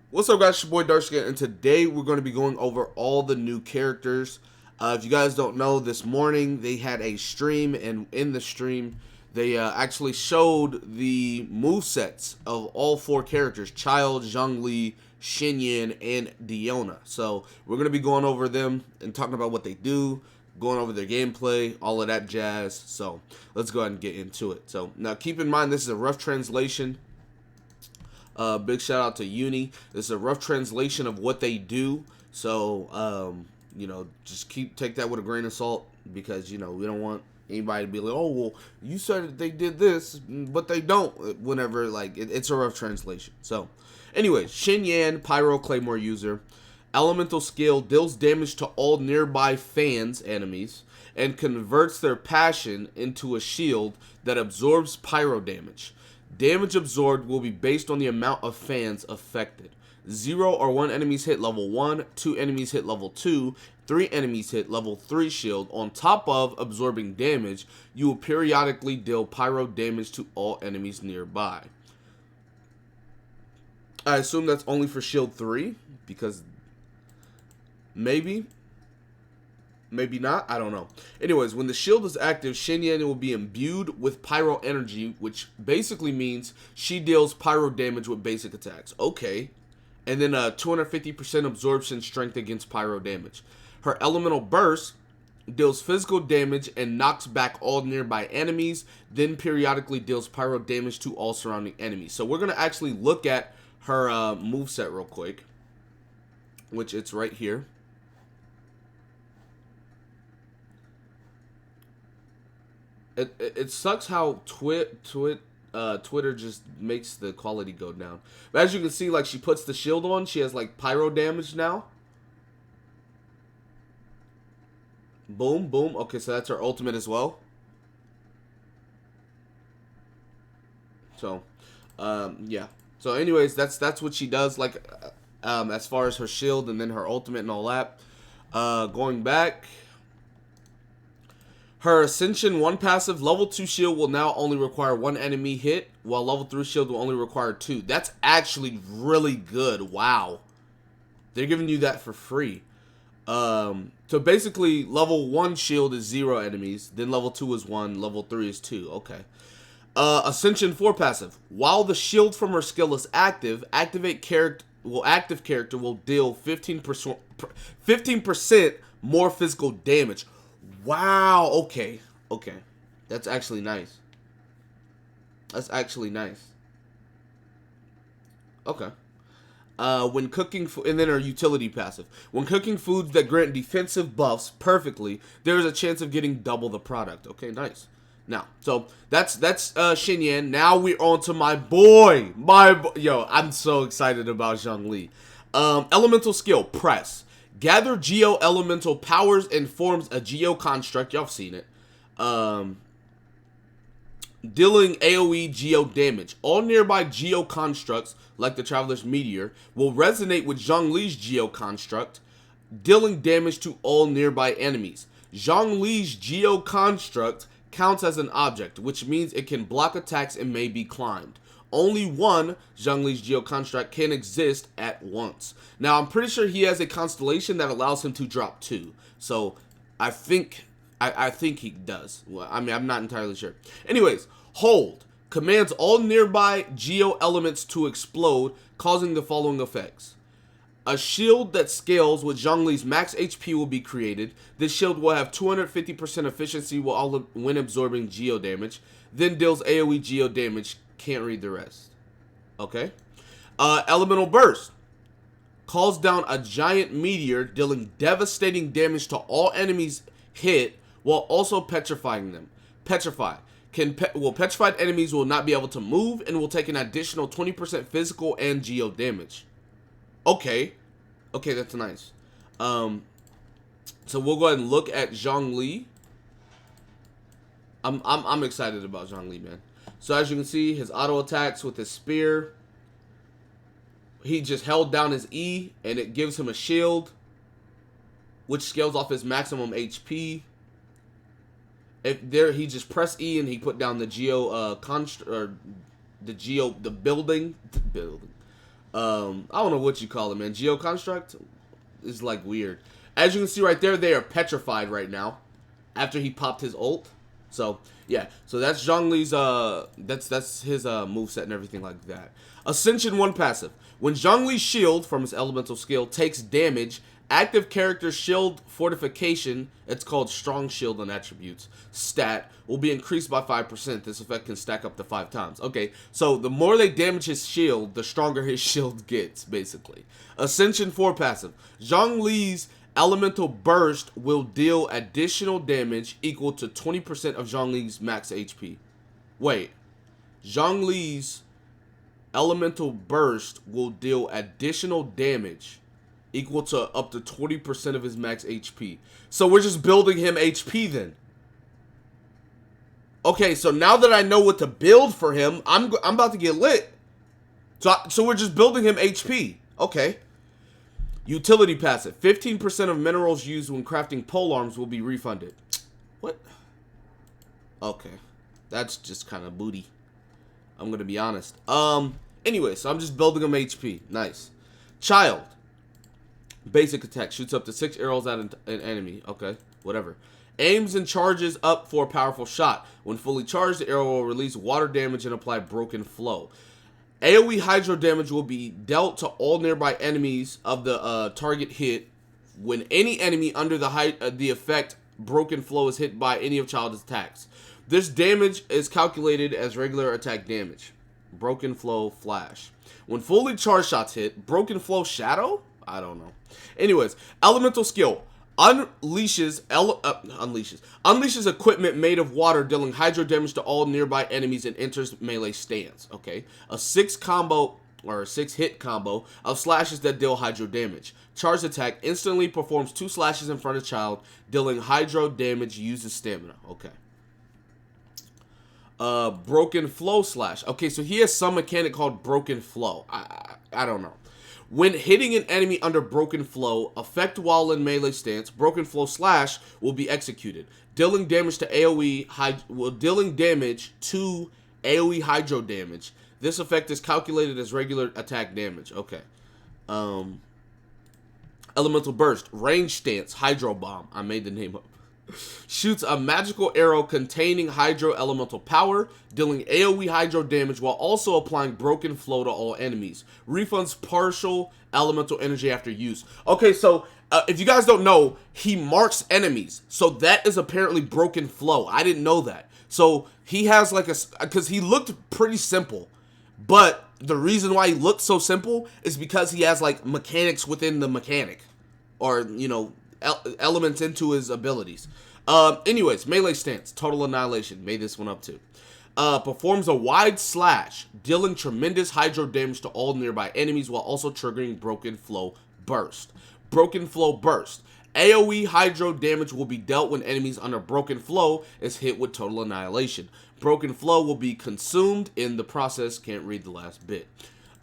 What's up, guys? It's your boy Darkskin, and today we're going to be going over all the new characters. If you guys don't know, this morning they had a stream, and in the stream, they actually showed the movesets of all four characters: Childe, Zhongli, Xinyan, and Diona. So we're going to be going over them and talking about what they do, going over their gameplay, all of that jazz. So let's go ahead and get into it. So now keep in mind, this is a rough translation. Big shout out to Uni. This is a rough translation of what they do. So, just take that with a grain of salt because, we don't want anybody to be like, oh, well, you said they did this, but they don't. Whenever, it's a rough translation. So, anyways, Xinyan, Pyro Claymore user. Elemental skill deals damage to all nearby fans, enemies, and converts their passion into a shield that absorbs pyro damage. Damage absorbed will be based on the amount of fans affected. 0 or 1 enemies hit level 1, 2 enemies hit level 2, 3 enemies hit level 3 shield. On top of absorbing damage, you will periodically deal pyro damage to all enemies nearby. I assume that's only for shield 3, because maybe not, I don't know. Anyways, when the shield is active, Xinyan will be imbued with pyro energy, which basically means she deals pyro damage with basic attacks. Okay. And then 250% absorption strength against pyro damage. Her elemental burst deals physical damage and knocks back all nearby enemies, then periodically deals pyro damage to all surrounding enemies. So we're going to actually look at her moveset real quick, which it's right here. It sucks how Twitter just makes the quality go down. But as you can see, she puts the shield on. She has, pyro damage now. Boom, boom. Okay, so that's her ultimate as well. So, yeah. So, anyways, that's what she does, as far as her shield and then her ultimate and all that. Going back... Her Ascension 1 passive, level 2 shield will now only require 1 enemy hit, while level 3 shield will only require 2. That's actually really good. Wow. They're giving you that for free. So basically, level 1 shield is 0 enemies, then level 2 is 1, level 3 is 2. Okay. Ascension 4 passive. While the shield from her skill is active, active character will deal 15% more physical damage. Wow, okay. That's actually nice. Okay. When cooking, and then our utility passive. When cooking foods that grant defensive buffs perfectly, there is a chance of getting double the product. Okay, nice. Now, so that's Xinyan. Now we're on to my boy. Yo, I'm so excited about Zhongli. Elemental skill, press. Gather Geo Elemental powers and forms a Geo construct. Y'all have seen it. Dealing AoE Geo damage. All nearby Geo constructs, like the Traveler's Meteor, will resonate with Zhongli's Geo construct, dealing damage to all nearby enemies. Zhongli's Geo construct counts as an object, which means it can block attacks and may be climbed. Only one Zhongli's Geo construct can exist at once. Now, I'm pretty sure he has a constellation that allows him to drop 2. So, I think he does. Well, I mean, I'm not entirely sure. Anyways, hold. Commands all nearby Geo elements to explode, causing the following effects. A shield that scales with Zhongli's max HP will be created. This shield will have 250% efficiency when absorbing Geo damage. Then deals AoE Geo damage. Can't read the rest. Okay. Elemental burst. Calls down a giant meteor, dealing devastating damage to all enemies hit, while also petrifying them. Petrify. Petrified enemies will not be able to move, and will take an additional 20% physical and Geo damage. Okay. Okay, that's nice. So we'll go ahead and look at Zhongli. I'm excited about Zhongli, man. So as you can see, his auto attacks with his spear. He just held down his E, and it gives him a shield, which scales off his maximum HP. He just pressed E and he put down the Geo building. I don't know what you call it, man. Geoconstruct is like weird. As you can see right there, they are petrified right now after he popped his ult. So yeah, so that's Zhongli's that's his moveset and everything like that. Ascension 1 passive. When Zhongli's shield from his elemental skill takes damage, active character shield fortification, it's called strong shield and attributes, stat will be increased by 5%. This effect can stack up to 5 times. Okay, so the more they damage his shield, the stronger his shield gets, basically. Ascension 4 passive. Zhongli's elemental burst will deal additional damage equal to 20% of Zhongli's max HP. Wait. Zhongli's elemental burst will deal additional damage equal to up to 20% of his max HP. So we're just building him HP then. Okay, so now that I know what to build for him, I'm about to get lit. So we're just building him HP. Okay. Utility passive. 15% of minerals used when crafting polearms will be refunded. What? Okay. That's just kind of booty. I'm going to be honest. Anyway, so I'm just building him HP. Nice. Childe. Basic attack. Shoots up to 6 arrows at an enemy. Okay. Whatever. Aims and charges up for a powerful shot. When fully charged, the arrow will release water damage and apply broken flow. AoE hydro damage will be dealt to all nearby enemies of the target hit when any enemy under the effect broken flow is hit by any of Childe's attacks. This damage is calculated as regular attack damage. Broken flow flash. When fully charged shots hit, broken flow shadow? I don't know. Anyways, elemental skill. Unleashes equipment made of water, dealing hydro damage to all nearby enemies and enters melee stance. Okay, a 6 hit combo of slashes that deal hydro damage. Charged attack instantly performs 2 slashes in front of Childe, dealing hydro damage. Uses stamina. Okay. Broken flow slash. Okay, so he has some mechanic called broken flow. I don't know. When hitting an enemy under broken flow, effect while in melee stance, broken flow slash will be executed, dealing damage to dealing damage to AoE hydro damage. This effect is calculated as regular attack damage. Okay. Elemental burst, range stance, hydro bomb. I made the name up. Shoots a magical arrow containing hydro elemental power, dealing AoE hydro damage while also applying broken flow to all enemies. Refunds partial elemental energy after use. Okay, so if you guys don't know, he marks enemies. So that is apparently broken flow. I didn't know that. So he has like because he looked pretty simple. But the reason why he looked so simple is because he has like mechanics within the mechanic. Or, you know, elements into his abilities. Anyways, melee stance, total annihilation. Made this one up too. Performs a wide slash, dealing tremendous hydro damage to all nearby enemies while also triggering broken flow burst. Broken flow burst. AoE hydro damage will be dealt when enemies under broken flow is hit with total annihilation. Broken flow will be consumed in the process. Can't read the last bit.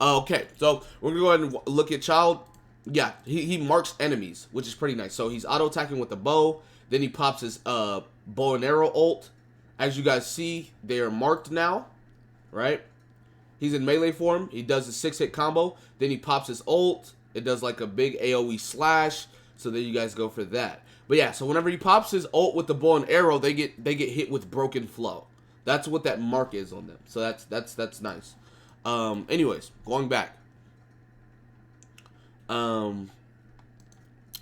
Okay, so we're gonna go ahead and look at Childe. Yeah, he marks enemies, which is pretty nice. So he's auto-attacking with the bow. Then he pops his bow and arrow ult. As you guys see, they are marked now, right? He's in melee form. He does a 6-hit combo. Then he pops his ult. It does like a big AoE slash. So there you guys go for that. But yeah, so whenever he pops his ult with the bow and arrow, they get hit with broken flow. That's what that mark is on them. So that's nice. Anyways, going back.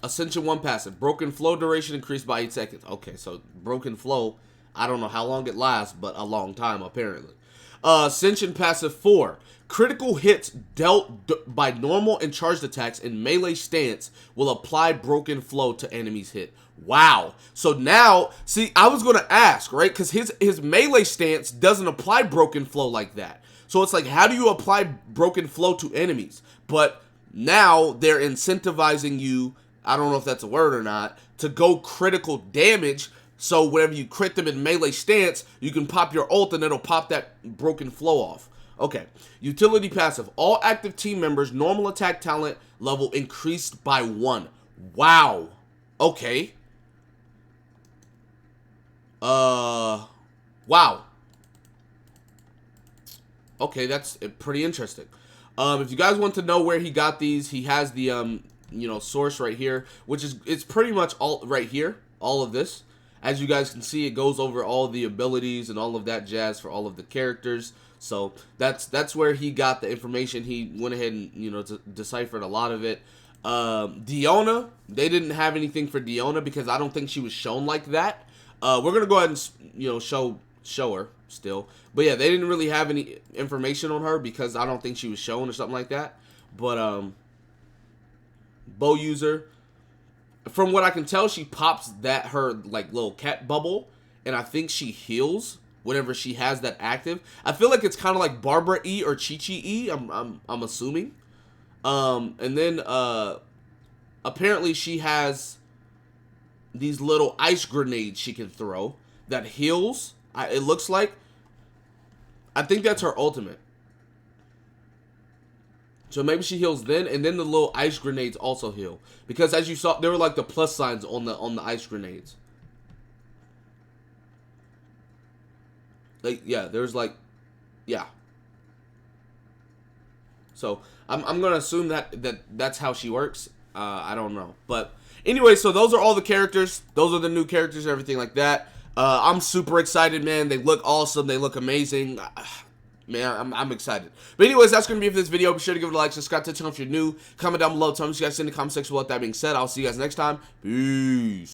Ascension 1 passive. Broken flow duration increased by 8 seconds. Okay, so broken flow, I don't know how long it lasts, but a long time apparently. Ascension passive 4. Critical hits dealt by normal and charged attacks in melee stance will apply broken flow to enemies hit. Wow. So now, see, I was going to ask, right? Because his melee stance doesn't apply broken flow like that. So it's like, how do you apply broken flow to enemies? But now they're incentivizing you, I don't know if that's a word or not, to go critical damage. So whenever you crit them in melee stance, you can pop your ult and it'll pop that broken flow off. Okay. Utility passive. All active team members' normal attack talent level increased by 1. Wow. Okay. Wow. Okay, that's pretty interesting. If you guys want to know where he got these, he has the source right here, which is, it's pretty much all right here, all of this. As you guys can see, it goes over all the abilities and all of that jazz for all of the characters. So that's where he got the information. He went ahead and deciphered a lot of it. Diona, they didn't have anything for Diona because I don't think she was shown like that. We're gonna go ahead and show her still, but yeah, they didn't really have any information on her because I don't think she was shown or something like that. But bow user, from what I can tell, she pops her like little cat bubble, and I think she heals whenever she has that active. I feel like it's kind of like Barbara E or Chi-Chi E. I'm assuming. And then apparently she has these little ice grenades she can throw that heals. It looks like. I think that's her ultimate. So maybe she heals then, and then the little ice grenades also heal. Because as you saw, there were like the plus signs on the ice grenades. Like, yeah, there's like, yeah. So I'm gonna assume that's how she works. I don't know, but anyway, so those are all the characters. Those are the new characters, everything like that. I'm super excited, man. They look awesome. They look amazing. Man, I'm excited. But anyways, that's going to be it for this video. Be sure to give it a like, subscribe to the channel if you're new. Comment down below. Tell me what you guys in the comment section. With that being said, I'll see you guys next time. Peace.